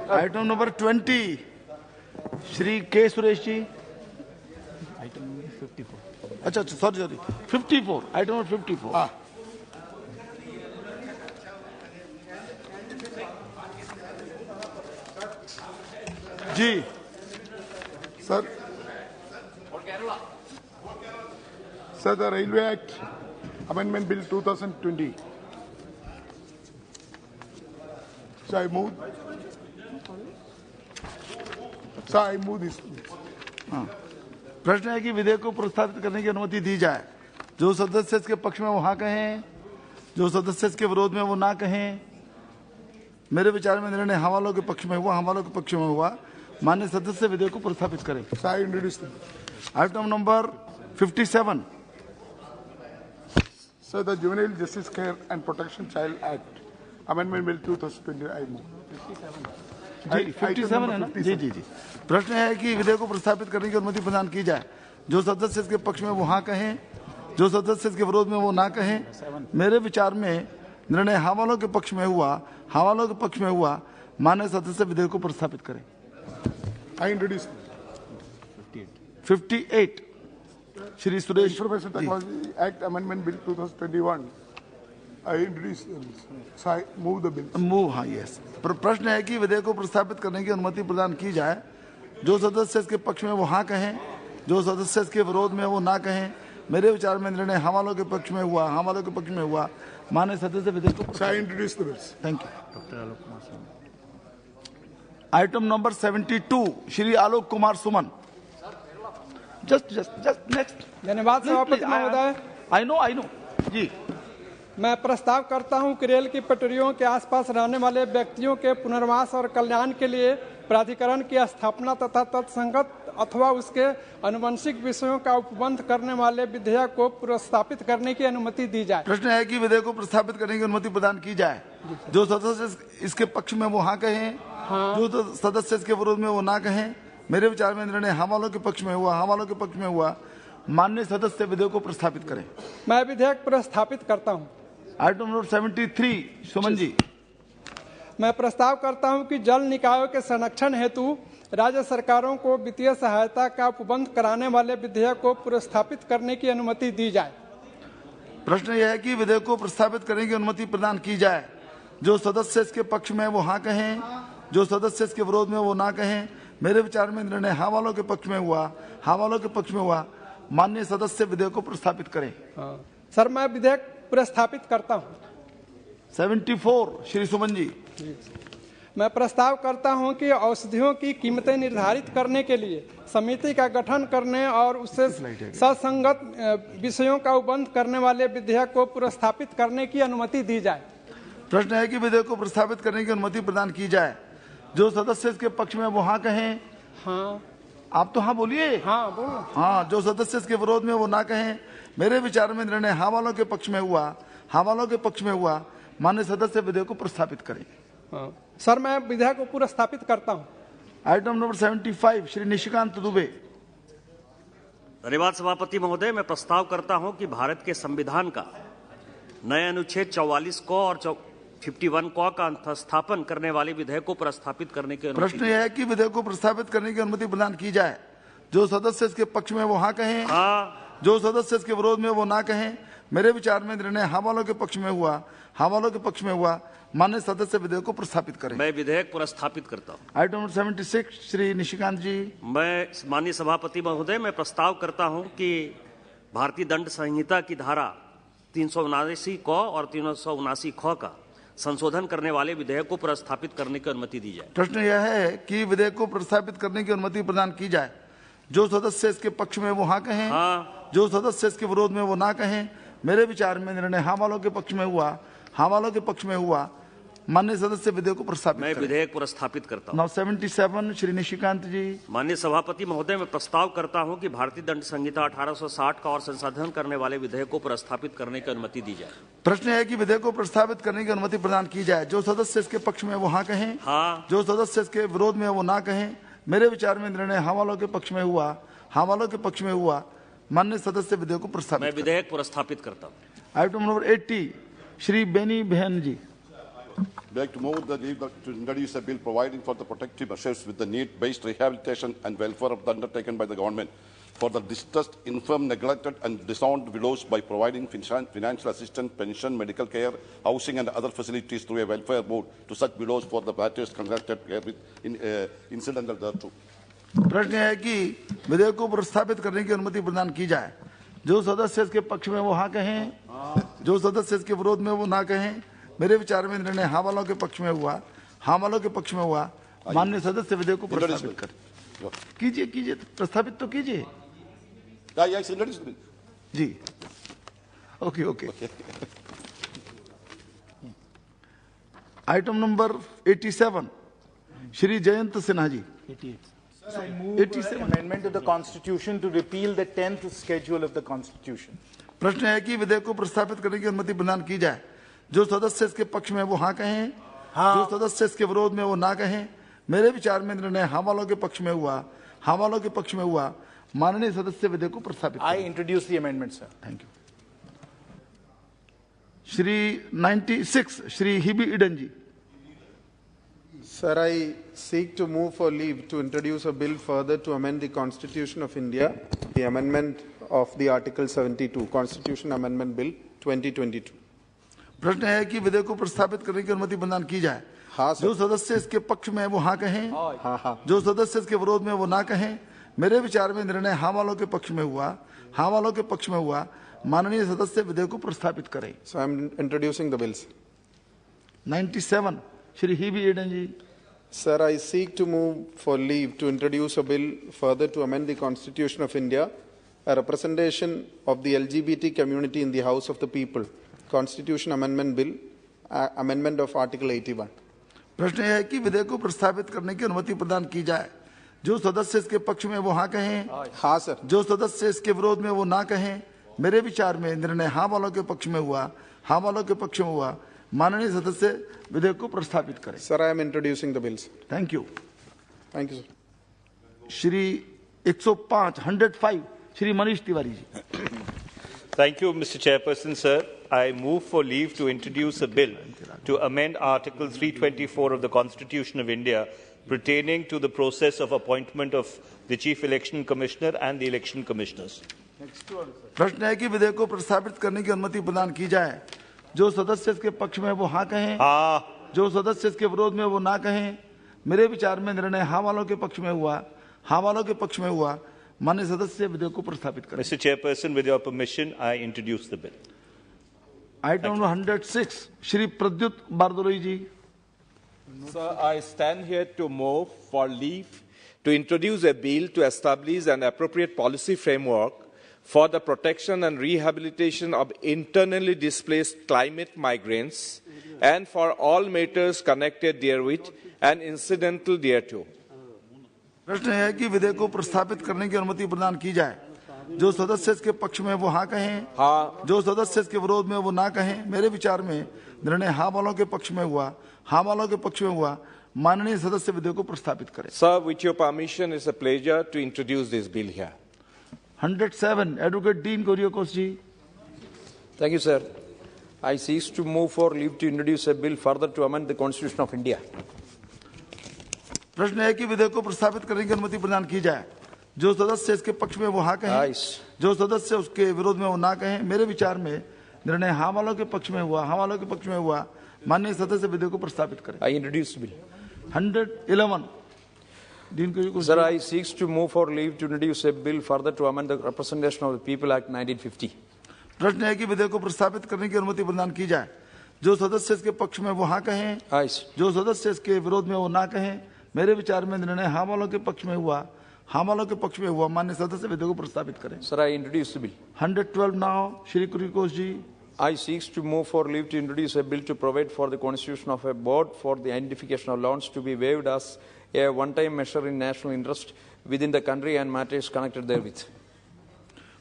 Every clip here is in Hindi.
आइटम नंबर 20 श्री के सुरेश जी। आइटम 54। अच्छा सॉरी 54। Item number 54। जी sir the Railway Act Amendment Bill 2020. So I move this. प्रश्न है कि विधेयक को प्रस्तावित करने की अनुमति दी जाए। जो सदस्य इसके पक्ष में वो हाँ कहें, जो सदस्य इसके विरोध में वो ना कहें। मेरे विचार में निर्णय हाँ वालों के पक्ष में हुआ, हाँ वालों के पक्ष में हुआ। माननीय सदस्य विधेयक को प्रस्तावित करें। So I introduce them. Item number 57। So the Juvenile Justice Care and Protection Child Act Amendment Bill 2020 I move. 57 है ना? जी। प्रश्न है कि विधेयक को प्रस्तावित करने की अनुमति प्रदान की जाए। जो सदस्य इसके पक्ष में वो हाँ कहें, जो सदस्य इसके विरोध में वो ना कहें। मेरे विचार में निर्णय हाँ वालों के पक्ष में हुआ, हाँ वालों के पक्ष में हुआ। माननीय सदस्य विधेयक को प्रस्तावित करें। I introduce 58 Shri Suresh. Information Technology Act Amendment Bill 2021. I introduce them. So I move the bill. Move हाँ यस। प्रश्न है कि विधेयक को प्रस्तावित करने की अनुमति प्रदान की जाए। जो सदस्य इसके पक्ष में वो हाँ कहें, जो सदस्य इसके विरोध में वो ना कहें। मेरे विचार में निर्णय हाँ वालों के पक्ष में हुआ, हाँ वालों के पक्ष में हुआ। माननीय सदस्य विधेयक को। So I introduce the bills. Thank you. Item number 72 Shri Alok Kumar Suman. Just next. धन्यवाद सभापति महोदय। आई नो जी। मैं प्रस्ताव करता हूं कि रेल की पटरियों के आसपास रहने वाले व्यक्तियों के पुनर्वास और कल्याण के लिए प्राधिकरण की स्थापना तथा तत्संगत अथवा उसके अनुवंशिक विषयों का उपबंध करने वाले विधेयक को प्रस्तावित करने की अनुमति दी जाए। प्रश्न है कि विधेयक को प्रस्तावित करने की अनुमति प्रदान की जाए। जो सदस्य इसके पक्ष में वो हाँ कहें, जो सदस्य इसके विरोध में वो ना कहें। मेरे विचार में निर्णय हाँ वालों के पक्ष में हुआ, हाँ वालों के पक्ष में हुआ। माननीय सदस्य विधेयक को प्रस्तावित करें। मैं विधेयक प्रस्तावित करता हूं। Item number 73 Suman ji. मैं प्रस्ताव करता हूं कि जल निकायों के संरक्षण हेतु राज्य सरकारों को वित्तीय सहायता का उपबंध कराने वाले विधेयक को प्रस्तावित करने की अनुमति दी जाए। प्रश्न यह है कि विधेयक को प्रस्तावित करने की अनुमति प्रदान की जाए। जो सदस्य इसके पक्ष में वो हाँ कहें, जो सदस्य इसके विरोध में वो ना कहें। मेरे विचार में निर्णय हाँ वालों के पक्ष में हुआ, हाँ वालों के पक्ष में हुआ। माननीय सदस्य विधेयक को प्रस्तावित करें। सर मैं विधेयक प्रस्तावित करता हूं। 74 श्री सुमन जी। मैं प्रस्ताव करता हूं कि औषधियों की कीमतें निर्धारित करने के लिए समिति का गठन करने और उससे ससंगत विषयों का उपबंध करने वाले विधेयक को प्रस्तावित करने की अनुमति दी जाए। प्रश्न है कि विधेयक को प्रस्तावित करने की अनुमति प्रदान की जाए। जो सदस्य इसके पक्ष में वो हाँ कहें। हाँ आप तो हाँ बोलिए। हाँ बोलो। हाँ, जो सदस्य इसके विरोध में वो ना कहें। मेरे विचार में निर्णय हाँ वालों के पक्ष में हुआ, हाँ वालों के पक्ष में हुआ। माननीय सदस्य विधेयक को प्रस्तावित करें। हाँ। सर मैं विधेयक को प्रस्तावित करता हूं। Item number 75 Shri Nishikant Dubey. धन्यवाद सभापति महोदय। मैं प्रस्ताव करता हूं कि भारत के संविधान का नए अनुच्छेद 44 को और 51 का स्थापन करने वाले विधेयक को प्रस्तावित करने की अनुमति। प्रश्न यह है कि विधेयक को प्रस्तावित करने की अनुमति प्रदान की जाए। जो सदस्य इसके पक्ष में वो हाँ कहें, हाँ। जो सदस्य इसके विरोध में वो ना कहें। मेरे विचार में निर्णय हाँ वालों के पक्ष में हुआ, हाँ वालों के पक्ष में हुआ। माननीय सदस्य विधेयक को प्रस्तावित करें। मैं विधेयक प्रस्तावित करता हूँ। आइटम नंबर 76 श्री निशिकांत जी। मैं माननीय सभापति महोदय मैं प्रस्ताव करता हूं कि भारतीय दंड संहिता की धारा 379 क और 379 ख का संशोधन करने वाले विधेयक को प्रस्तावित करने की अनुमति दी जाए। प्रश्न यह है कि विधेयक को प्रस्तावित करने की अनुमति प्रदान की जाए। जो सदस्य इसके पक्ष में वो हाँ कहें, हाँ। जो सदस्य इसके विरोध में वो ना कहें। मेरे विचार में निर्णय हाँ वालों के पक्ष में हुआ, हाँ वालों के पक्ष में हुआ। माननीय सदस्य विधेयक को प्रस्तावित मैं विधेयक प्रस्तावित करता हूं। नाउ 77 श्री निशिकांत जी। माननीय सभापति महोदय मैं प्रस्ताव करता हूं कि भारतीय दंड संहिता 1860 का और संशोधन करने वाले विधेयक को प्रस्तावित करने की अनुमति दी जाए। प्रश्न है कि विधेयक को प्रस्तावित करने की अनुमति प्रदान की जाए। जो सदस्य इसके पक्ष में वो हाँ कहें, हाँ। जो सदस्य इसके विरोध में वो ना कहें। मेरे विचार में निर्णय हाँ वालों के पक्ष में हुआ, हाँ वालों के पक्ष में हुआ। माननीय सदस्य विधेयक को प्रस्तावित। मैं विधेयक प्रस्तावित करता हूँ। आइटम नंबर 80 श्री बेनी बहन जी। Like to move the leave to introduce a bill providing for the protective measures with the need-based rehabilitation and welfare of the undertaken by the government for the distressed, infirm, neglected and disowned widows by providing financial assistance, pension, medical care, housing and other facilities through a welfare board to such widows for the matters contracted care with incidental thereto. प्रश्न है कि विधेयक को प्रस्तावित करने की अनुमति प्रदान की जाए। जो सदस्य इसके पक्ष में वो हाँ कहें, जो सदस्य इसके विरोध में वो ना कहें। मेरे विचार में निर्णय हाँ वालों के पक्ष में हुआ, हाँ वालों के पक्ष में हुआ। माननीय सदस्य विधेयक को प्रस्तावित करें। कीजिए कीजिए, प्रस्तावित तो कीजिए जी। Okay okay. Item number 87 Shri Jayant Sinha ji. 87 amendment to the constitution to repeal the 10th schedule of the constitution. प्रश्न है कि विधेयक को प्रस्तावित करने की अनुमति प्रदान की जाए। जो सदस्य इसके पक्ष में वो हाँ कहें, जो सदस्य इसके विरोध में वो ना कहें। मेरे विचार में निर्णय हाँ वालों के पक्ष में हुआ, हाँ वालों के पक्ष में हुआ। माननीय सदस्य विधेयक को प्रस्तावित I introduce the amendment, sir. Thank you. Shri 96 Shri Hibi Eden ji. Sir, I seek to move for leave to introduce a bill further to amend the Constitution of India, the amendment of the Article 72, Constitution Amendment Bill 2022. प्रश्न है कि विधेयक को प्रस्तावित करने की अनुमति प्रदान की जाए। हाँ सर। जो सदस्य इसके पक्ष में वो हाँ कहें, हाँ। जो सदस्य इसके विरोध में वो ना कहें। मेरे विचार में निर्णय हाँ वालों के पक्ष में हुआ, हाँ वालों के पक्ष में हुआ। माननीय सदस्य विधेयक को प्रस्तावित करें। So I am introducing the bills. 97 Shri Hibi Eden ji. Sir, I seek to move for leave to introduce a bill further to amend the Constitution of India, a representation of the LGBT community in the House of the People, Constitution Amendment Bill, amendment of Article 81. प्रश्न है कि विधेयक को प्रस्तावित करने की अनुमति प्रदान की जाए। जो सदस्य इसके पक्ष में वो हाँ कहें, हाँ सर। जो सदस्य इसके विरोध में वो ना कहें। मेरे विचार में निर्णय हाँ वालों के पक्ष में हुआ, हाँ वालों के पक्ष में हुआ। माननीय सदस्य विधेयक को प्रस्तावित करें। Sir, I am introducing the bills. Thank you. Thank you, sir. Shri 105 Shri Manish Tiwari ji. Thank you, Mr. Chairperson, sir. I move for leave to introduce a bill to amend Article 324 of the Constitution of India pertaining to the process of appointment of the Chief Election Commissioner and the Election Commissioners. प्रश्न है कि विधेयक को प्रस्तावित करने की अनुमति प्रदान की जाए। जो सदस्य इसके पक्ष में वो हाँ कहें, जो सदस्य इसके विरोध में वो ना कहें। मेरे विचार में निर्णय हाँ वालों के पक्ष में हुआ, हाँ वालों के पक्ष में हुआ। माननीय सदस्य विधेयक को प्रस्तावित करें। Mr. Chairperson, with your permission, I introduce the bill. Item 106 Shri Pradyut Bordoloi ji. Sir, I stand here to move for leave to introduce a bill to establish an appropriate policy framework for the protection and rehabilitation of internally displaced climate migrants and for all matters connected therewith and incidental thereto. प्रश्न है कि विधेयक को प्रस्तावित करने की अनुमति प्रदान की जाए। जो सदस्य इसके पक्ष में वो हाँ कहें, जो सदस्य इसके विरोध में वो ना कहें। मेरे विचार में निर्णय हाँ वालों के पक्ष में हुआ, हाँ वालों के पक्ष में हुआ। माननीय सदस्य विधेयक को प्रस्तावित करें। Sir, with your permission, it's a pleasure to introduce this bill here. 107 advocate Dean Kuriakose ji. Thank you, sir. I cease to move for leave to introduce a bill further to amend the Constitution of India. प्रश्न है कि विधेयक को प्रस्तावित करने की अनुमति प्रदान की जाए। जो सदस्य इसके पक्ष में वो हाँ कहें, जो सदस्य उसके विरोध में वो ना कहें। मेरे विचार में निर्णय हाँ वालों के पक्ष में हुआ, हाँ वालों के पक्ष में हुआ। माननीय सदस्य विधेयक को प्रस्तावित करें। I introduce the bill. 111 Dean Kuriakose. Sir, I seek to move for leave to introduce a bill further to amend the Representation of the People Act 1950. प्रश्न है कि विधेयक को प्रस्तावित करने की अनुमति प्रदान की जाए। जो सदस्य इसके पक्ष में वो हाँ कहें, जो सदस्य इसके विरोध में वो ना कहें। मेरे विचार में निर्णय हाँ वालों के पक्ष में हुआ, हाँ वालों के पक्ष में हुआ। माननीय सदस्य विधेयक को प्रस्तावित करें। Sir, I introduce the bill. 112 now Shri Kuriakose ji. I seek to move for leave to introduce a bill to provide for the constitution of a board for the identification of loans to be waived as a one-time measure in national interest within the country and matters connected therewith.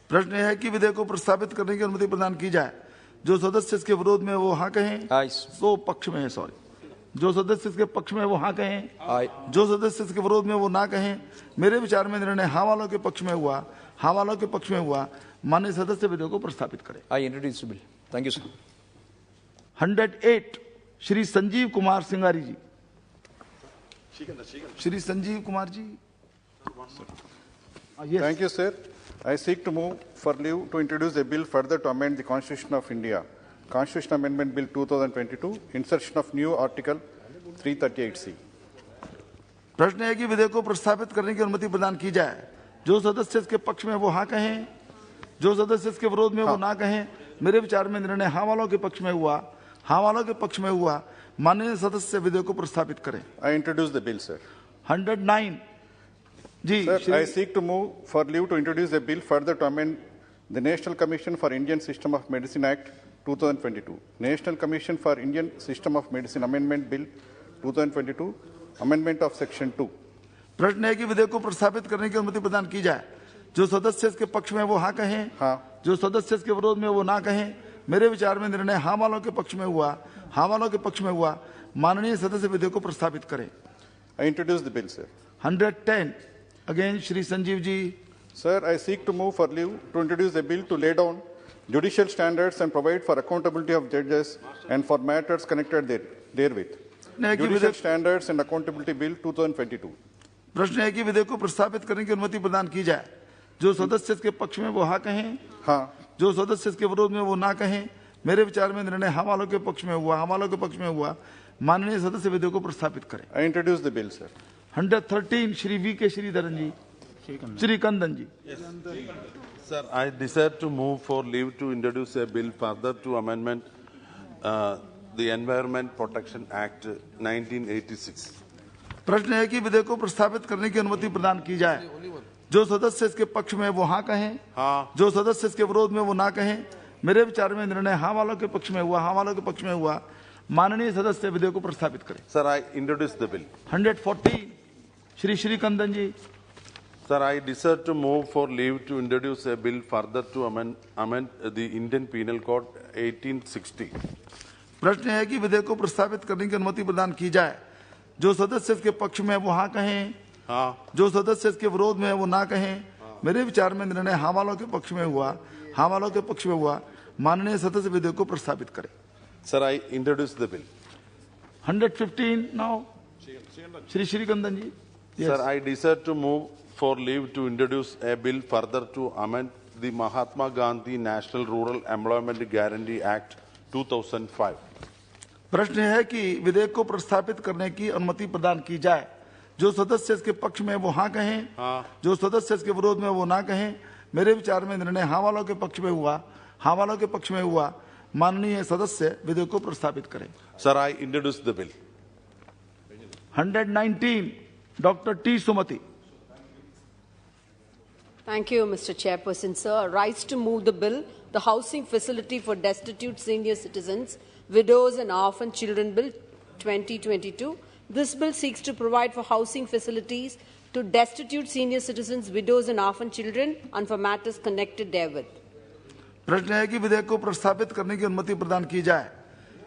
प्रश्न है कि विधेयक को प्रस्तावित करने की अनुमति प्रदान की जाए। जो सदस्य इसके विरोध में वो हाँ कहें, तो पक्ष में है, सॉरी। जो सदस्य इसके पक्ष में वो हाँ कहें, जो सदस्य इसके विरोध में वो ना कहें। मेरे विचार में निर्णय हाँ वालों के पक्ष में हुआ, हाँ वालों के पक्ष में हुआ। माननीय सदस्य विधेयक को प्रस्तावित करें। I introduce the bill. Thank you, sir. 108 Shri Sanjeev Kumar सिंगारी ji. Shri Sanjeev Kumar ji. Thank you, sir. I seek to move for leave to introduce a bill further to amend the Constitution of India. Constitution Amendment Bill 2022, insertion of new Article 338C. प्रश्न है कि विधेयक को प्रस्तावित करने की अनुमति प्रदान की जाए। जो सदस्य इसके पक्ष में वो हाँ कहें, जो सदस्य इसके विरोध में वो ना कहें। मेरे विचार में निर्णय हाँ वालों के पक्ष में हुआ। हाँ वालों के पक्ष में हुआ। माननीय सदस्य विधेयक को प्रस्तावित करें। I introduce the bill, sir. 109 ji. Sir, I seek to move for leave to introduce a bill further to amend the National Commission for Indian System of Medicine Act 2022. National Commission for Indian System of Medicine Amendment Bill 2022, Amendment of Section 2. प्रश्न है कि विधेयक को प्रस्तावित करने की अनुमति प्रदान की जाए। जो सदस्य इसके पक्ष में वो हाँ कहें। हाँ। जो सदस्य इसके विरोध में वो ना कहें। मेरे विचार में निर्णय हाँ वालों के पक्ष में हुआ। हाँ वालों के पक्ष में हुआ। माननीय सदस्य विधेयक को प्रस्तावित करें। I introduce the bill, sir. 110 again Shri Sanjeev ji. Sir, I seek to move for leave to introduce a bill to lay down judicial standards and provide for accountability of judges and for matters connected therewith. Judicial Standards and Accountability Bill 2022. प्रश्न है कि विधेयक को प्रस्तावित करने की अनुमति प्रदान की जाए। जो सदस्य इसके पक्ष में वो हाँ कहें। हाँ। जो सदस्य इसके विरोध में वो ना कहें। मेरे विचार में निर्णय हाँ वालों के पक्ष में हुआ। हाँ वालों के पक्ष में हुआ। माननीय सदस्य विधेयक को प्रस्तावित करें। I introduce the bill, sir. 113 Shri V K Sridharan ji. Shri Kandan ji. Sir, I desire to move for leave to introduce a bill further to amendment the Environment Protection Act 1986. प्रश्न है कि विधेयक को प्रस्तावित करने की अनुमति प्रदान की जाए। जो सदस्य इसके पक्ष में वो हाँ कहें। हाँ। जो सदस्य इसके विरोध में वो ना कहें। मेरे विचार में निर्णय हाँ वालों के पक्ष में हुआ। हाँ वालों के पक्ष में हुआ। माननीय सदस्य विधेयक को प्रस्तावित करें। Sir, I introduce the bill. 140 Shri Kandan ji. Sir, I desire to move for leave to introduce a bill further to amend the Indian Penal Code 1860. प्रश्न है कि विधेयक को प्रस्तावित करने की अनुमति प्रदान की जाए। जो सदस्य इसके पक्ष में वो हाँ कहें। हाँ। जो सदस्य इसके विरोध में वो ना कहें। मेरे विचार में निर्णय हाँ वालों के पक्ष में हुआ। हाँ वालों के पक्ष में हुआ। माननीय सदस्य विधेयक को प्रस्तावित करें। Sir, I introduce the bill. 115 now Shri Kandan ji. Sir, I desire to move for leave to introduce a bill further to amend the Mahatma Gandhi National Rural Employment Guarantee Act 2005. प्रश्न है कि विधेयक को प्रस्तावित करने की अनुमति प्रदान की जाए। जो सदस्य इसके पक्ष में वो हाँ कहें। हाँ। जो सदस्य इसके विरोध में वो ना कहें। मेरे विचार में निर्णय हाँ वालों के पक्ष में हुआ। हाँ वालों के पक्ष में हुआ। माननीय सदस्य विधेयक को प्रस्तावित करें। Sir, I introduce the bill. 119 doctor T Sumati. Thank you, Mr. Chairperson, sir. I rise to move the bill, the Housing Facility for Destitute Senior Citizens, Widows and Orphan Children Bill 2022. This bill seeks to provide for housing facilities to destitute senior citizens, widows and orphan children and for matters connected therewith. प्रश्न है कि विधेयक को प्रस्तावित करने की अनुमति प्रदान की जाए।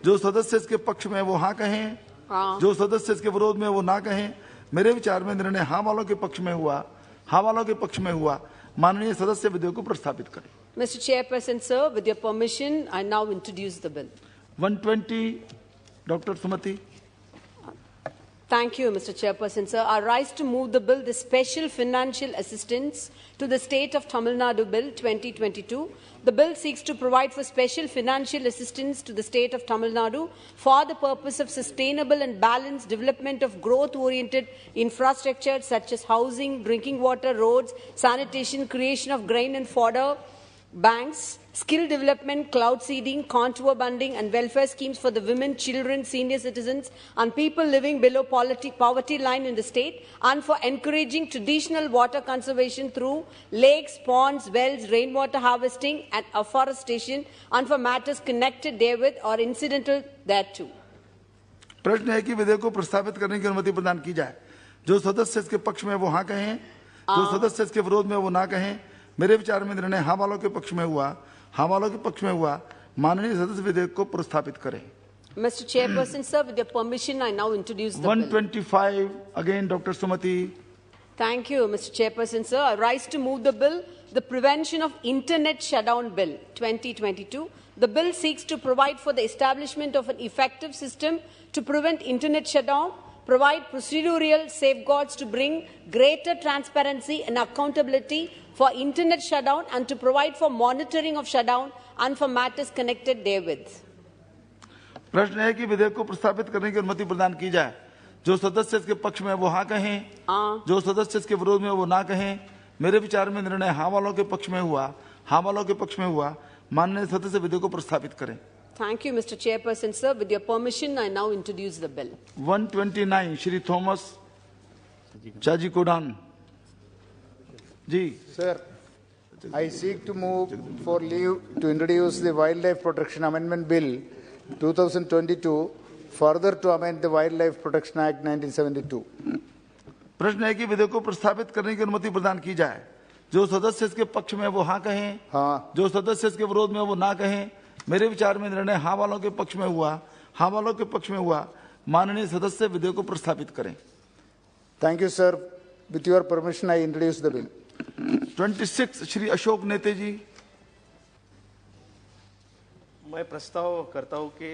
जो सदस्य इसके पक्ष में वो हाँ कहें। हाँ। जो सदस्य इसके विरोध में वो ना कहें। मेरे विचार में निर्णय हाँ वालों के पक्ष में हुआ। हाँ वालों के पक्ष में हुआ। माननीय सदस्य विधेयक को प्रस्तावित करें। Mr. Chairperson, sir, with your permission, I now introduce the bill. 120 doctor Sumati. Thank you, Mr. Chairperson, sir. I rise to move the bill, the Special Financial Assistance to the State of Tamil Nadu Bill 2022. The bill seeks to provide for special financial assistance to the State of Tamil Nadu for the purpose of sustainable and balanced development of growth-oriented infrastructure such as housing, drinking water, roads, sanitation, creation of grain and fodder banks, skill development, cloud seeding, contour banding and welfare schemes for the women, children, senior citizens and people living below poverty line in the state, and for encouraging traditional water conservation through lakes, ponds, wells, rainwater harvesting and afforestation, and for matters connected therewith or incidental thereto. प्रश्न है कि विधेयक को प्रस्तावित करने की अनुमति प्रदान की जाए। जो सदस्य इसके पक्ष में वो हाँ कहें। जो सदस्य इसके विरोध में वो ना कहें। मेरे विचार में निर्णय हाँ वालों के पक्ष में हुआ। हाँ वालों के पक्ष में हुआ। माननीय सदस्य विधेयक को प्रस्तावित करें। Mr. Chairperson, sir, with your permission, I now introduce the 125 bill. again, Dr. Sumati. Thank you, Mr. Chairperson, sir. I rise to move the bill, the Prevention of Internet Shutdown Bill 2022. The bill seeks to provide for the establishment of an effective system to prevent internet shutdown, provide procedural safeguards to bring greater transparency and accountability for internet shutdown, and to provide for monitoring of shutdown and for matters connected therewith. प्रश्न है कि विधेयक को प्रस्तावित करने की अनुमति प्रदान की जाए। जो सदस्य इसके पक्ष में वो हाँ कहें, जो सदस्य इसके विरोध में वो ना कहें। मेरे विचार में निर्णय हाँ वालों के पक्ष में हुआ, हाँ वालों के पक्ष में हुआ। माननीय सदस्य विधेयक को प्रस्तावित करें। Thank you, Mr. Chairperson, sir. With your permission, I now introduce the bill. 129 Shri Thomas Chazhikadan ji. Sir, I seek to move for leave to introduce the Wildlife Protection Amendment Bill 2022, further to amend the Wildlife Protection Act 1972. प्रश्न है कि विधेयक को प्रस्तावित करने की अनुमति प्रदान की जाए। जो सदस्य इसके पक्ष में वो हाँ कहें, जो सदस्य इसके विरोध में वो ना कहें। मेरे विचार में निर्णय हाँ वालों के पक्ष में हुआ, हाँ वालों के पक्ष में हुआ। माननीय सदस्य विधेयक को प्रस्तावित करें। Thank you, sir. With your permission, I introduce the bill. 26 Shri Ashok नेते जी। मैं प्रस्ताव करता हूं कि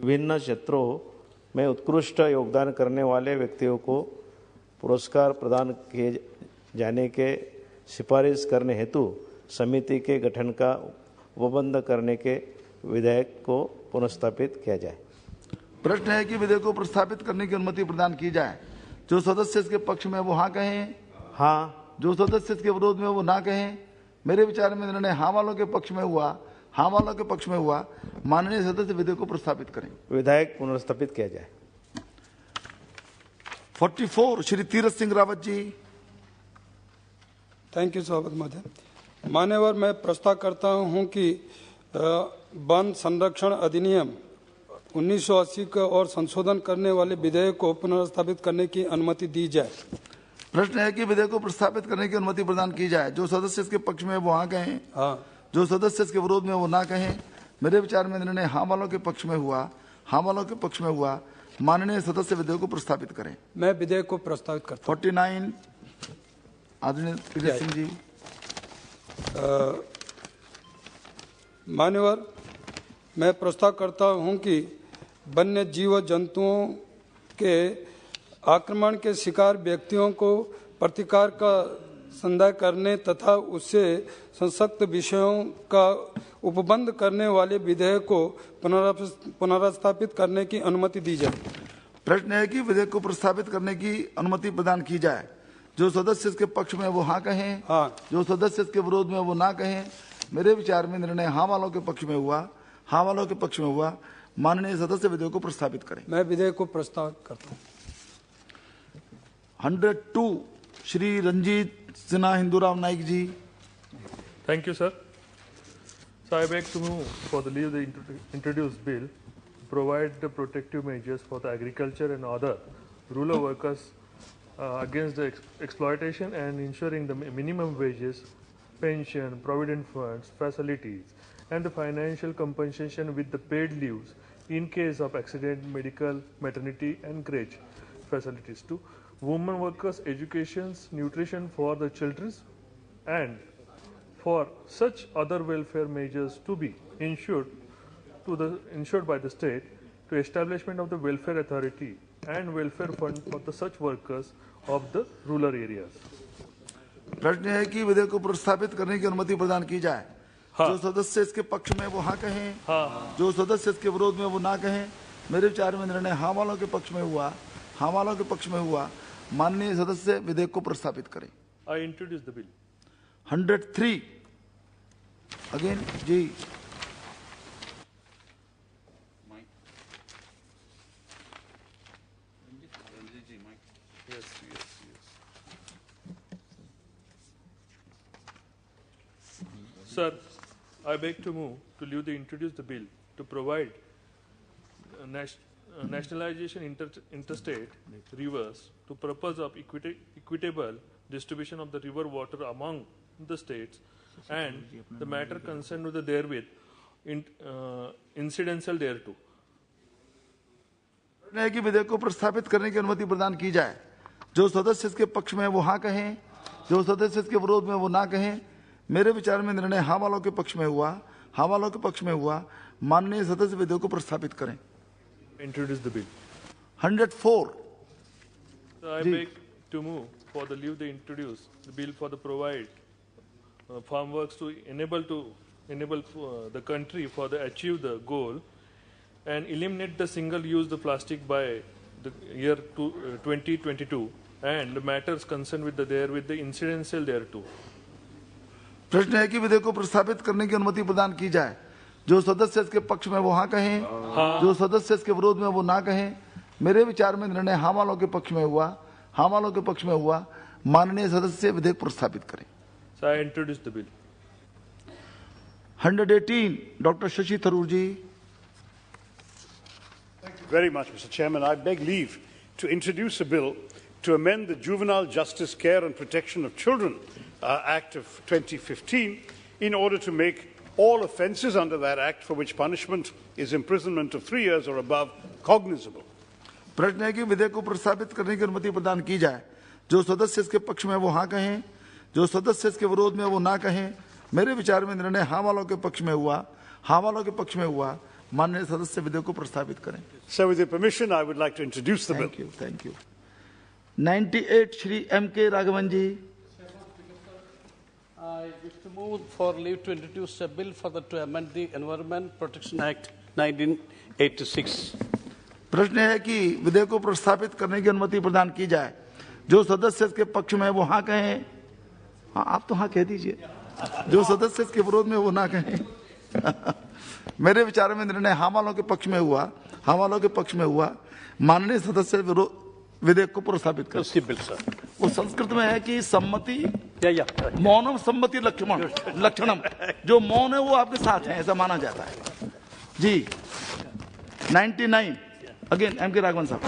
विभिन्न क्षेत्रों में उत्कृष्ट योगदान करने वाले व्यक्तियों को पुरस्कार प्रदान किए जाने के सिफारिश करने हेतु समिति के गठन का उपबंध करने के विधेयक को पुनर्स्थापित किया जाए। प्रश्न है कि विधेयक को प्रस्तावित करने की अनुमति प्रदान की जाए। जो सदस्य इसके पक्ष में वो हाँ कहें, हाँ। जो सदस्य इसके विरोध में वो ना कहें। मेरे विचार में निर्णय हाँ वालों के पक्ष में हुआ, हाँ वालों के पक्ष में हुआ। माननीय सदस्य विधेयक को प्रस्तावित करें। विधेयक पुनर्स्थापित किया जाए। 44 श्री तीरथ सिंह रावत जी। थैंक यू स्वागत महोदय। मान्यवर, मैं प्रस्ताव करता हूं कि वन संरक्षण अधिनियम 1980 का और संशोधन करने वाले विधेयक को पुनर्स्थापित करने की अनुमति दी जाए। प्रश्न है कि विधेयक को प्रस्तावित करने की अनुमति प्रदान की जाए। जो सदस्य इसके पक्ष में वो हाँ कहें, जो सदस्य इसके विरोध में वो ना कहें। मेरे विचार में निर्णय हाँ वालों के पक्ष में हुआ, हाँ वालों के पक्ष में हुआ। माननीय सदस्य विधेयक को प्रस्तावित करें। मैं विधेयक को प्रस्तावित करता हूं। 49 आदरणीय तीरथ सिंह जी। मान्यवर, मैं प्रस्ताव करता हूं कि वन्य जीव जंतुओं के आक्रमण के शिकार व्यक्तियों को प्रतिकार का संदेह करने तथा उससे संसक्त विषयों का उपबंध करने वाले विधेयक को पुनर्स्थापित करने की अनुमति दी जाए। प्रश्न है कि विधेयक को प्रस्तावित करने की अनुमति प्रदान की जाए। जो सदस्य इसके पक्ष में वो हाँ कहें, जो सदस्य इसके विरोध में वो ना कहें। मेरे विचार में निर्णय हाँ वालों के पक्ष में हुआ, हाँ वालों के पक्ष में हुआ। माननीय सदस्य विधेयक को प्रस्तावित करें। मैं विधेयक को प्रस्तावित करता हूं। 102 श्री रंजीत सिन्हा हिंदूराव नाइक जी। Thank you, sir. So I beg to move for the leave the introduced bill to provide the protective measures for the agriculture and other rural workers against the exploitation and ensuring the minimum wages, pension, provident funds, facilities, and the financial compensation with the paid leaves in case of accident, medical, maternity, and crèche facilities to women workers, educations, nutrition for the children, and for such other welfare measures to be ensured by the state to establishment of the welfare authority and welfare fund for the such workers of the rural areas. प्रश्न है कि विधेयक को प्रस्तावित करने की अनुमति प्रदान की जाए। जो सदस्य इसके पक्ष में वो हाँ कहें, जो सदस्य इसके विरोध में वो ना कहें। मेरे विचार में निर्णय हाँ वालों के पक्ष में हुआ, हाँ वालों के पक्ष में हुआ। माननीय सदस्य विधेयक को प्रस्तावित करें। I introduce the bill. 103 again जी। Sir, I beg to move to leave the introduce the bill to provide nationalization interstate rivers to purpose of equitable distribution of the river water among the states and the matter concerned with the therewith incidental thereto. है कि विधेयक को प्रस्तावित करने की अनुमति प्रदान की जाए। जो सदस्य इसके पक्ष में वो हाँ कहें, जो सदस्य इसके विरोध में वो ना कहें। मेरे विचार में निर्णय हाँ वालों के पक्ष में हुआ, हाँ वालों के पक्ष में हुआ, माननीय सदस्य विधेयक को प्रस्तावित करें। Introduce the bill. 104 So I beg to move for the leave to introduce the bill for the provide farm works to enable the country for the achieve the goal and eliminate the single-use plastic by the year 2022 and the matters concerned with the incidental thereto. प्रश्न है कि विधेयक को प्रस्तावित करने की अनुमति प्रदान की जाए। जो सदस्य इसके पक्ष में वो हाँ कहें, जो सदस्य इसके विरोध में वो ना कहें। मेरे विचार में निर्णय हाँ वालों के पक्ष में हुआ, हाँ वालों के पक्ष में हुआ। माननीय सदस्य विधेयक प्रस्तावित करें। So I introduce the bill. 118 doctor Shashi Tharoor ji. Thank you very much, Mr. Chairman. I beg leave to introduce a bill to amend the Juvenile Justice Care and Protection of Children Act of 2015 in order to make all offences under that Act for which punishment is imprisonment of 3 years or above cognizable. प्रश्न है कि विधेयक को प्रस्तावित करने की अनुमति प्रदान की जाए। जो सदस्य इसके पक्ष में वो हाँ कहें, जो सदस्य इसके विरोध में वो ना कहें। मेरे विचार में निर्णय हाँ वालों के पक्ष में हुआ, हाँ वालों के पक्ष में हुआ। माननीय सदस्य विधेयक को प्रस्तावित करें। So with your permission, I would like to introduce the bill. Thank you. 98 Shri M.K. Raghavan ji. I wish to move for leave to introduce a bill to amend the Environment Protection Act 1986. प्रश्न है कि विधेयक को प्रस्तावित करने की अनुमति प्रदान की जाए। जो सदस्य इसके पक्ष में वो हाँ कहें। हाँ, आप तो हाँ कह दीजिए। जो सदस्य इसके विरोध में वो ना कहें। मेरे विचार में निर्णय हाँ वालों के पक्ष में हुआ, हाँ वालों के पक्ष में हुआ। माननीय सदस्य विधेयक को प्रस्तावित करें। वो संस्कृत में है कि सम्मति मौनम सम्मति लक्षणम। जो मौन है वो आपके साथ है, ऐसा माना जाता है जी। 99 again M.K. Raghavan साहब।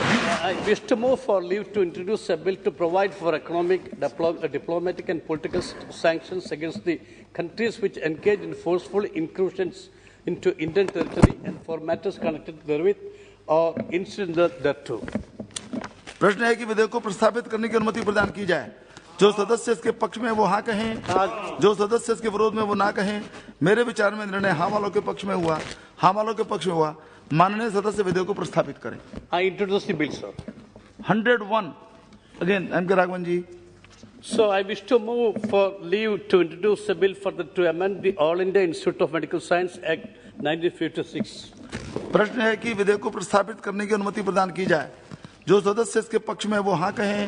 I wish to move for leave to introduce a bill to provide for economic, diplomatic and political sanctions against the countries which engage in forceful incursions into Indian territory and for matters connected therewith or incidental thereto. प्रश्न है कि विधेयक को प्रस्तावित करने की अनुमति प्रदान की जाए। जो सदस्य इसके पक्ष में वो हाँ कहें, जो सदस्य इसके विरोध में वो ना कहें। मेरे विचार में निर्णय हाँ वालों के पक्ष में हुआ, हाँ वालों के पक्ष में हुआ। माननीय सदस्य विधेयक को प्रस्तावित करें। I introduce the bill, sir. 101 again M.K. Raghavan ji. So I wish to move for leave to introduce a bill to amend the All India Institute of Medical Science Act 1956. प्रश्न है कि विधेयक को प्रस्तावित करने की अनुमति प्रदान की जाए। जो सदस्य इसके पक्ष में वो हाँ कहें,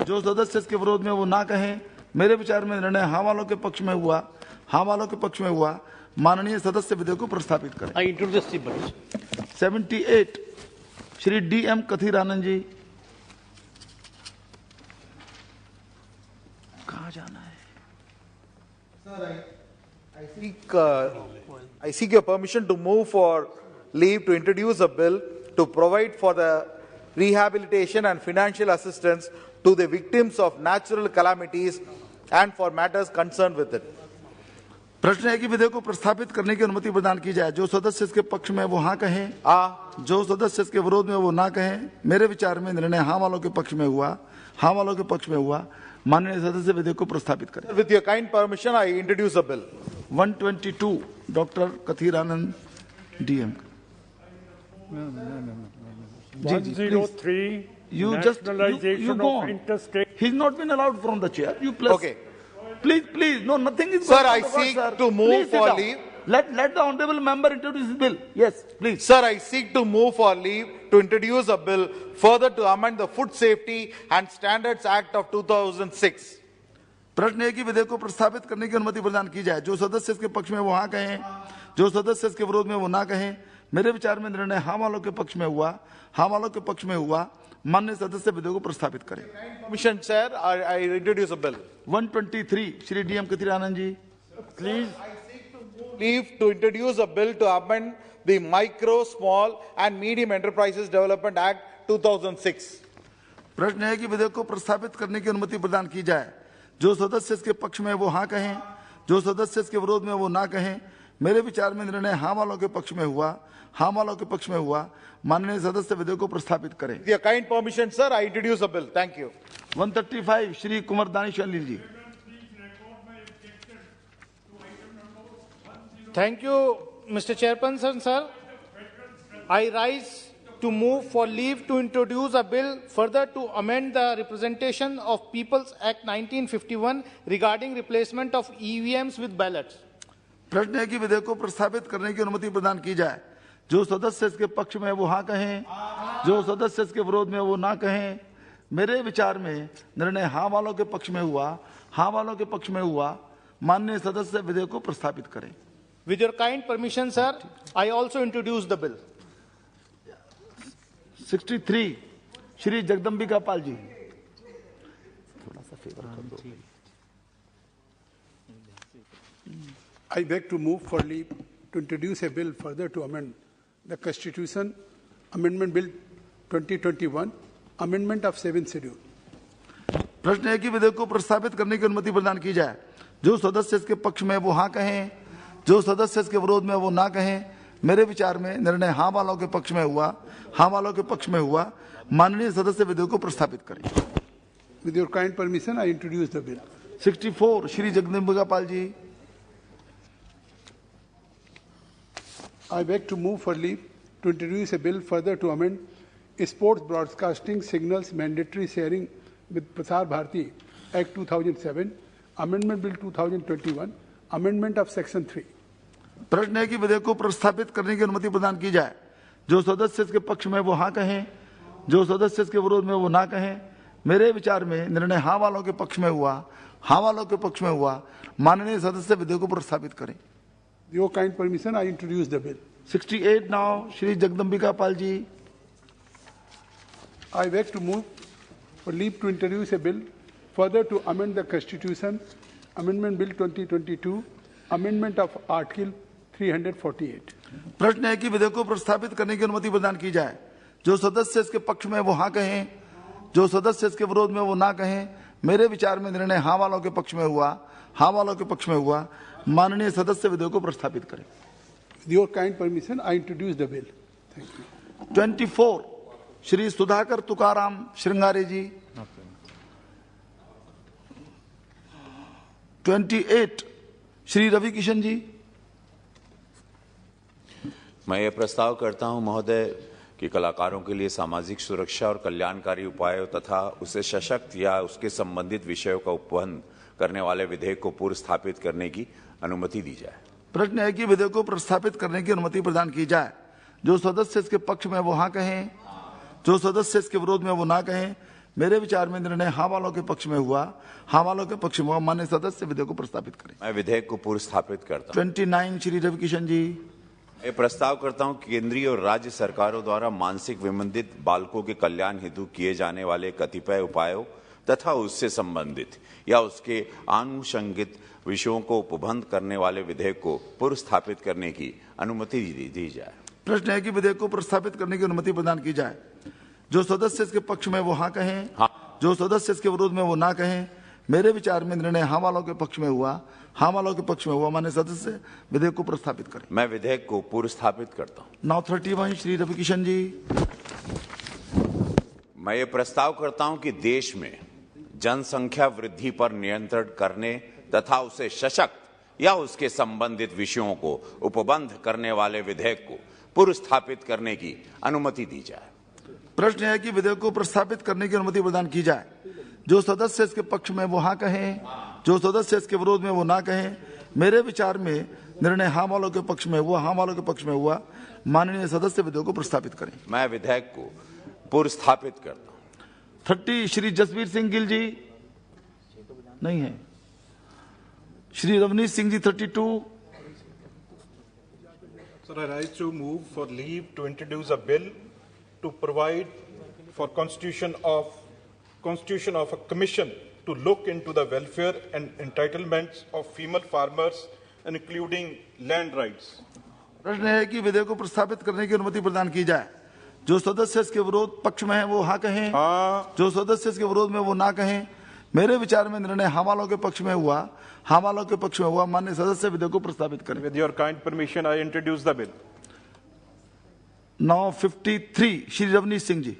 जो सदस्य इसके विरोध में वो ना कहें। मेरे विचार में निर्णय हाँ वालों के पक्ष में हुआ, हाँ वालों के पक्ष में हुआ। माननीय सदस्य विधेयक को प्रस्तावित करें। I introduce the bill. 78 Shri D.M. कथीरानंद जी। कहाँ जाना है? Sir, I seek your permission to move for leave to introduce a bill to provide for the rehabilitation and financial assistance to the victims of natural calamities and for matters concerned with it. प्रश्न है कि विधेयक को प्रस्तावित करने की अनुमति प्रदान की जाए। जो सदस्य इसके पक्ष में वो हाँ कहें, जो सदस्य इसके विरोध में वो ना कहें। मेरे विचार में निर्णय हाँ वालों के पक्ष में हुआ, हाँ वालों के पक्ष में हुआ। माननीय सदस्य विधेयक को प्रस्तावित करें। With your kind permission, I introduce a bill. 122 doctor Kathir Anand D.M. 103 You just nationalization go of on. interstate. He's not been allowed from the chair. You plus. Okay. Please. No, nothing is. Sir, going I on the word, seek sir. to move Please sit for down. leave. Let the honourable member introduce his bill. Yes, please. Sir, I seek to move for leave to introduce a bill further to amend the Food Safety and Standards Act of 2006. प्रश्न है कि विधेयक को प्रस्तावित करने की अनुमति प्रदान की जाए। जो सदस्य इसके पक्ष में वो हाँ कहें, जो सदस्य इसके विरोध में वो ना कहें। मेरे विचार में निर्णय हाँ वालों के पक्ष में हुआ, हाँ वालों के पक्ष में हुआ। माननीय सदस्य विधेयक को प्रस्तावित करें। Commission Chair, I introduce a bill. 123 Shri D.M. कथीरानंद ji. Please. Leave to introduce a bill to amend the Micro, Small and Medium Enterprises Development Act 2006. प्रश्न है कि विधेयक को प्रस्तावित करने की अनुमति प्रदान की जाए। जो सदस्य इसके पक्ष में वो हाँ कहें, जो सदस्य इसके विरोध में वो ना कहें। मेरे विचार में निर्णय हाँ वालों के पक्ष में हुआ, हाँ वालों के पक्ष में हुआ। माननीय सदस्य विधेयक को प्रस्तावित करें। With your kind permission, sir, I introduce a bill. Thank you. 135 Shri Kunwar Danish Ali ji. Thank you, Mr. Chairperson, sir. I rise to move for leave to introduce a bill further to amend the Representation of People's Act 1951 regarding replacement of EVMs with ballots. प्रश्न है कि विधेयक को प्रस्तावित करने की अनुमति प्रदान की जाए। जो सदस्य इसके पक्ष में वो हाँ कहें, जो सदस्य इसके विरोध में वो ना कहें। मेरे विचार में निर्णय हाँ वालों के पक्ष में हुआ, हाँ वालों के पक्ष में हुआ। माननीय सदस्य विधेयक को प्रस्तावित करें। With your kind permission, sir, I also introduce the bill. 63 Shri Jagdambika Pal ji. थोड़ा सा फेवर कर दो। I beg to move for leave to introduce a bill further to amend the Constitution, Amendment Bill 2021, Amendment of 7th Schedule. प्रश्न है कि विधेयक को प्रस्तावित करने की अनुमति प्रदान की जाए। जो सदस्य इसके पक्ष में वो हाँ कहें, जो सदस्य इसके विरोध में वो ना कहें। मेरे विचार में निर्णय हाँ वालों के पक्ष में हुआ, हाँ वालों के पक्ष में हुआ। माननीय सदस्य विधेयक को प्रस्तावित करें। With your kind permission, I introduce the bill. 64 Shri Jagdambika Pal ji. I beg to move for leave to introduce a bill further to amend Sports Broadcasting Signals Mandatory Sharing with Prasar Bharati Act 2007, Amendment Bill 2021, Amendment of Section 3. प्रश्न है कि विधेयक को प्रस्तावित करने की अनुमति प्रदान की जाए। जो सदस्य इसके पक्ष में वो हाँ कहें, जो सदस्य इसके विरोध में वो ना कहें। मेरे विचार में निर्णय हाँ वालों के पक्ष में हुआ, हाँ वालों के पक्ष में हुआ। माननीय सदस्य विधेयक को प्रस्तावित करें। With your kind permission, I introduce the bill. 68 now Shri Jagdambika Pal ji. I beg to move for leave to introduce a bill further to amend the Constitution, Amendment Bill 2022, Amendment of Article 348. प्रश्न है कि विधेयक को प्रस्तावित करने की अनुमति प्रदान की जाए। जो सदस्य इसके पक्ष में वो हाँ कहें, जो सदस्य इसके विरोध में वो ना कहें। मेरे विचार में निर्णय हाँ वालों के पक्ष में हुआ, हाँ वालों के पक्ष में हुआ। माननीय सदस्य विधेयक को प्रस्तावित करें। With your kind permission, I introduce the bill. Thank you. 24 Shri Sudhakar Tukaram Shrungare जी। 28 श्री रवि किशन जी। मैं ये प्रस्ताव करता हूं महोदय कि कलाकारों के लिए सामाजिक सुरक्षा और कल्याणकारी उपायों तथा उसे सशक्त या उसके संबंधित विषयों का उपबंध करने वाले विधेयक को पूर्व स्थापित करने की अनुमति दी जाए। प्रश्न है कि विधेयक को प्रस्तावित करने की अनुमति प्रदान की जाए। जो सदस्य इसके पक्ष में वो हाँ कहें, जो सदस्य इसके विरोध में वो ना कहें। मेरे विचार में निर्णय हाँ वालों के पक्ष में हुआ, हाँ वालों के पक्ष में हुआ। माननीय सदस्य विधेयक को प्रस्तावित करें। मैं विधेयक को पूर्व स्थापित करता हूं। 29 श्री रवि किशन जी। मैं प्रस्ताव करता हूं कि केंद्रीय और राज्य सरकारों द्वारा मानसिक विमंदित बालकों के कल्याण हेतु किए जाने वाले कतिपय उपायों तथा उससे संबंधित या उसके आनुषंगिक विषयों को उपबंध करने वाले विधेयक को पूर्व स्थापित करने की अनुमति दी जाए। प्रश्न है कि विधेयक को प्रस्तावित करने की अनुमति प्रदान की जाए। जो सदस्य इसके पक्ष में वो हाँ कहें, जो सदस्य इसके विरोध में वो ना कहें। मेरे विचार में निर्णय हाँ वालों के पक्ष में हुआ, हाँ वालों के पक्ष में हुआ। माननीय सदस्य विधेयक को प्रस्तावित करें। मैं विधेयक को पूर्व स्थापित करता हूं। नाउ 31 श्री रवि किशन जी। मैं ये प्रस्ताव करता हूं कि देश में जनसंख्या वृद्धि पर नियंत्रण करने तथा उसे सशक्त या उसके संबंधित विषयों को उपबंध करने वाले विधेयक को पूर्व स्थापित करने की अनुमति दी जाए। प्रश्न है कि विधेयक को प्रस्तावित करने की अनुमति प्रदान की जाए। जो सदस्य इसके पक्ष में वो हाँ कहें, जो सदस्य इसके विरोध में वो ना कहें। मेरे विचार में निर्णय हाँ वालों के पक्ष में हुआ, हाँ वालों के पक्ष में हुआ। माननीय सदस्य विधेयक को प्रस्तावित करें। मैं विधेयक को पूर्व स्थापित करता हूं। 30 श्री जसवीर सिंह गिल जी नहीं है। Shri Ravneesh Singh ji 32। Sir, I rise to move for leave to introduce a bill to provide for constitution of a commission to look into the welfare and entitlements of female farmers, including land rights. प्रश्न है कि विधेयक को प्रस्तावित करने की अनुमति प्रदान की जाए। जो सदस्य इसके विरोध पक्ष में है वो हाँ कहें, जो सदस्य इसके विरोध में वो ना कहें। मेरे विचार में निर्णय हाँ वालों के पक्ष में हुआ, हाँ वालों के पक्ष में हुआ। माननीय सदस्य विधेयक को प्रस्तावित करें। With your kind permission, I introduce the bill. Now 53 Shri Ravneesh Singh ji.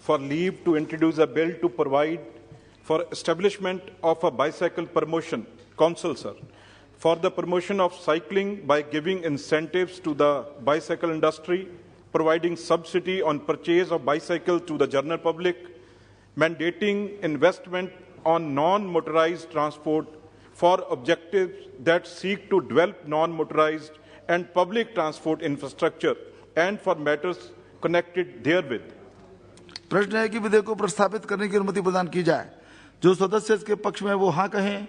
For leave to introduce a bill to provide for establishment of a bicycle promotion Council, sir, for the promotion of cycling by giving incentives to the bicycle industry, providing subsidy on purchase of bicycles to the general public, mandating investment on non-motorized transport for objectives that seek to develop non-motorized and public transport infrastructure and for matters connected therewith. प्रश्न है कि विधेयक को प्रस्तावित करने की अनुमति प्रदान की जाए। जो सदस्य इसके पक्ष में वो हाँ कहें,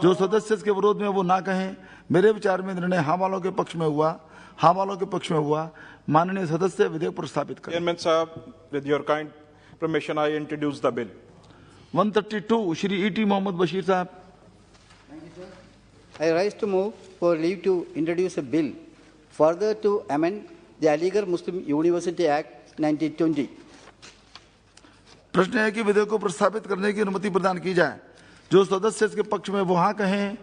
जो सदस्य इसके विरोध में वो ना कहें। मेरे विचार में निर्णय हाँ वालों के पक्ष में हुआ, हाँ वालों के पक्ष में हुआ। माननीय सदस्य विधेयक प्रस्तावित करें। Chairman साहब, with your kind permission, I introduce the bill. 132 Shri E.T. Mohammad Bashir साहब। I rise to move for leave to introduce a bill further to amend the Aligarh Muslim University Act 1920. प्रश्न है कि विधेयक को प्रस्तावित करने की अनुमति प्रदान की जाए। जो सदस्य इसके पक्ष में वो हाँ कहें।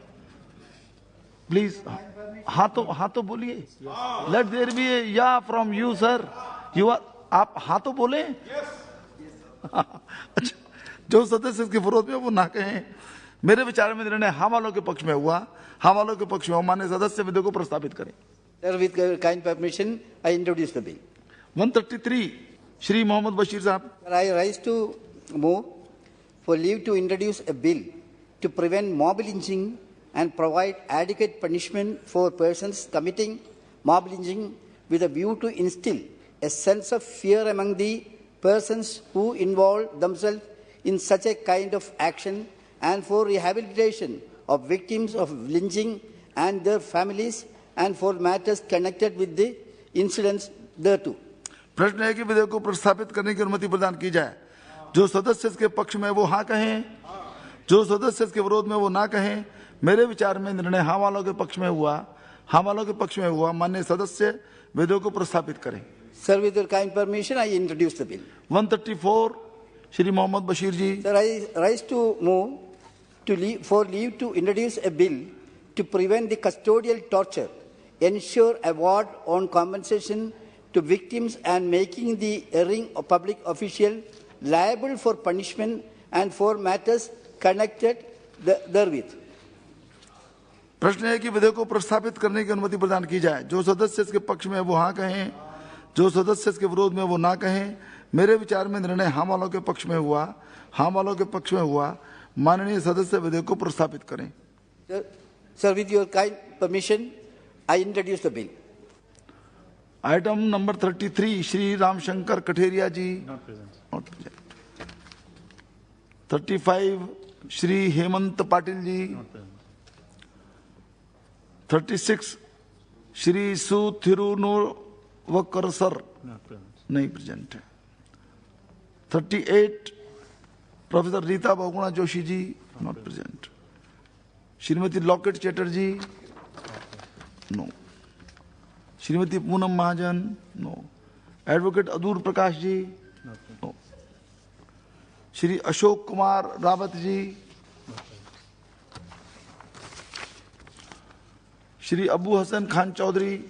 प्लीज हाँ तो बोलिए। लेट देयर बी ए या from you sir. You are आप हाँ तो बोले। अच्छा, जो सदस्य इसके विरोध में वो ना कहें। मेरे विचार में निर्णय हाँ वालों के पक्ष में हुआ, हाँ वालों के पक्ष में माननीय सदस्य विधेयक को प्रस्तावित करें। Sir, with your kind permission, I introduce the bill. 133 Shri Mohammad Bashir साहब। I rise to move for leave to introduce a bill to prevent mob lynching and provide adequate punishment for persons committing mob lynching with a view to instill a sense of fear among the persons who involve themselves in such a kind of action and for rehabilitation of victims of lynching and their families and for matters connected with the incidents thereto. प्रश्न है कि विधेयक को प्रस्तावित करने की अनुमति प्रदान की जाए। जो सदस्य इसके पक्ष में वो हाँ कहें, जो सदस्य इसके विरोध में वो ना कहें। मेरे विचार में निर्णय हाँ वालों के पक्ष में हुआ, हाँ वालों के पक्ष में हुआ। माननीय सदस्य विधेयक को प्रस्तावित करें। Sir, with your kind permission, I introduce the bill. 134 Shri Mohammad Bashir ji. Sir, I rise to move for leave to introduce a bill to prevent the custodial torture, ensure award on compensation to victims and making the erring of public official liable for punishment and for matters connected therewith. प्रश्न है कि विधेयक को प्रस्तावित करने की अनुमति प्रदान की जाए। जो सदस्य इसके पक्ष में वो हाँ कहें, जो सदस्य इसके विरोध में वो ना कहें। मेरे विचार में निर्णय हाँ वालों के पक्ष में हुआ, हाँ वालों के पक्ष में हुआ। माननीय सदस्य विधेयक को प्रस्तावित करें। Sir, with your kind permission, I introduce the bill. Item number 33 Shri Ramshankar Katheria ji. Not present. 35 Shri Hemant Patil ji. 36 Shri Su Thirunavukkarasar sir नहीं प्रेजेंट है। 38 professor Rita Bahuguna Joshi ji not present. Shrimati Locket Chatterjee no. Shrimati Poonam Mahajan no. Advocate Adoor Prakash ji no. Shri Ashok Kumar Rawat ji. Shri Abu Hasan Khan Chowdhury.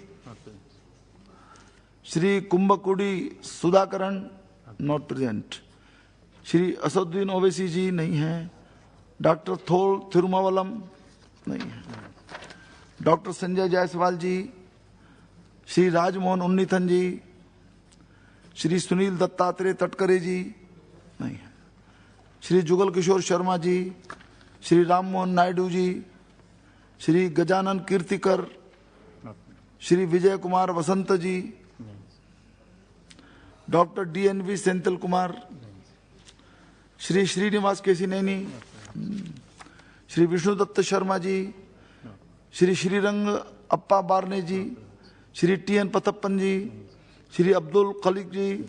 Shri Kumbakudi Sudhakaran not present. Shri Asaduddin Owaisi ji नहीं है। डॉक्टर थोल थिरुमावलम नहीं है। डॉक्टर संजय जायसवाल जी। श्री राजमोहन उन्नीथन जी। श्री सुनील दत्तात्रेय तटकरे जी नहीं है। Shri Jugal Kishore Sharma ji. Shri Rammohan Naidu ji. Shri Gajanan Kirtikar. Shri Vijay Kumar Vasanth ji. Doctor DNV Senthil Kumar. Shri Srinivas Kesineni. Shri Vishnu Datt Sharma ji. Shri Shrirang Appa Barne ji. Shri TN Prathapan ji. Shri Abdul Khaleque ji.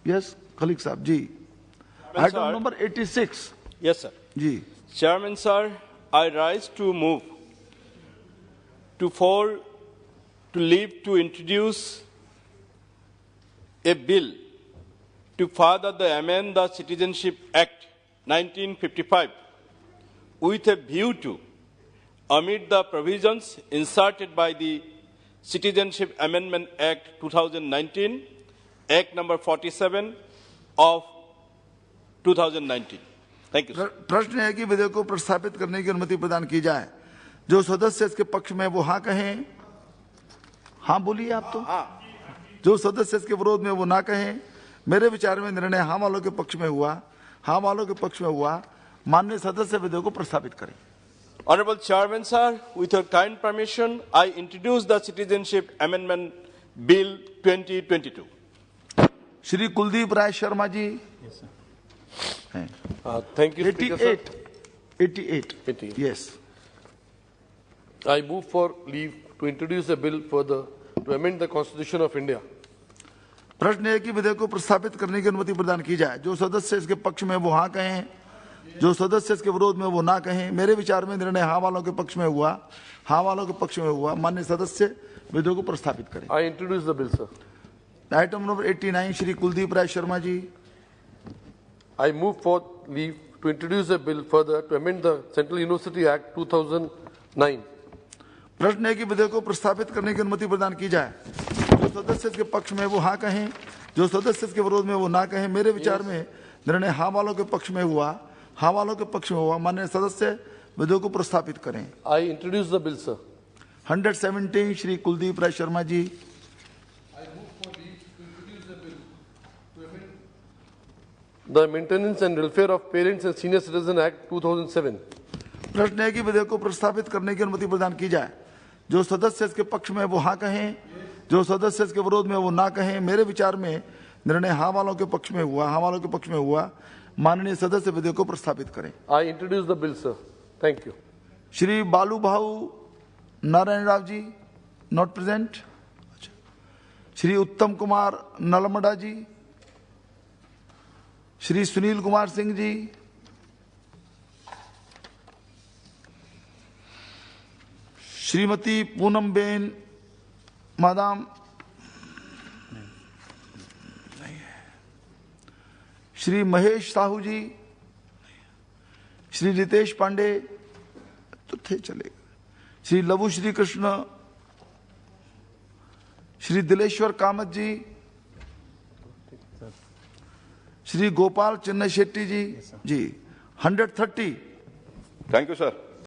Yes Khaleque sahab ji. Item number 86। Yes, sir. जी। Chairman, sir, I rise to move to leave to introduce a bill to further amend the Citizenship Act 1955 with a view to omit the provisions inserted by the Citizenship Amendment Act 2019, Act number 47 of 2019. Thank you, sir. प्रश्न है कि विधेयक को प्रस्तावित करने की अनुमति प्रदान की जाए। जो सदस्य इसके पक्ष में वो हाँ कहें। हाँ बोलिए आप तो। जो सदस्य इसके विरोध में वो ना कहें। मेरे विचार में निर्णय हाँ वालों के पक्ष में हुआ। हाँ वालों के पक्ष में हुआ। माननीय सदस्य विधेयक को प्रस्तावित करें। Honorable Chairman, sir, with your kind permission, I introduce the Citizenship Amendment Bill 2022. Shri Kuldeep Rai Sharma ji. Thank you, Speaker, sir. 88. Yes. I move for leave to introduce a bill further to amend the Constitution of India. प्रश्न है कि विधेयक को प्रस्तावित करने की अनुमति प्रदान की जाए। जो सदस्य इसके पक्ष में वो हाँ कहें। जो सदस्य इसके विरोध में वो ना कहें। मेरे विचार में निर्णय हाँ वालों के पक्ष में हुआ। हाँ वालों के पक्ष में हुआ। माननीय सदस्य विधेयक को प्रस्तावित करें। I introduce the bill, sir. Item number 89 Shri Kuldeep Rai Sharma ji. I move for leave to introduce a bill further to amend the Central University Act 2009. प्रश्न है कि विधेयक को प्रस्तावित करने की अनुमति प्रदान की जाए। जो सदस्य इसके पक्ष में वो हाँ कहें। जो सदस्य इसके विरोध में वो ना कहें। मेरे विचार में निर्णय हाँ वालों के पक्ष में हुआ। हाँ वालों के पक्ष में हुआ। माननीय सदस्य विधेयक को प्रस्तावित करें। I introduce the bill, sir. 117 Shri Kuldeep Rai Sharma ji. The Maintenance and Welfare of Parents and Senior Citizen Act 2007. प्रश्न है कि विधेयक को प्रस्तावित करने की अनुमति प्रदान की जाए। जो सदस्य इसके पक्ष में वो हाँ कहें। जो सदस्य इसके विरोध में वो ना कहें। मेरे विचार में निर्णय हाँ वालों के पक्ष में हुआ। हाँ वालों के पक्ष में हुआ। माननीय सदस्य विधेयक को प्रस्तावित करें। I introduce the bill, sir. Thank you. Shri Balu Bhau Narayan Rao ji not present. Shri Uttam Kumar Nalamada ji. Shri Sunil Kumar Singh ji. Shrimati Poonam ben madam. Shri Mahesh Sahu ji. Shri Ritesh Pandey तो थे चलेगा। श्री लवु श्री कृष्ण। श्री दिलेश्वर कामत जी। श्री गोपाल चिन्ना शेट्टी जी। 130। Thank you, sir.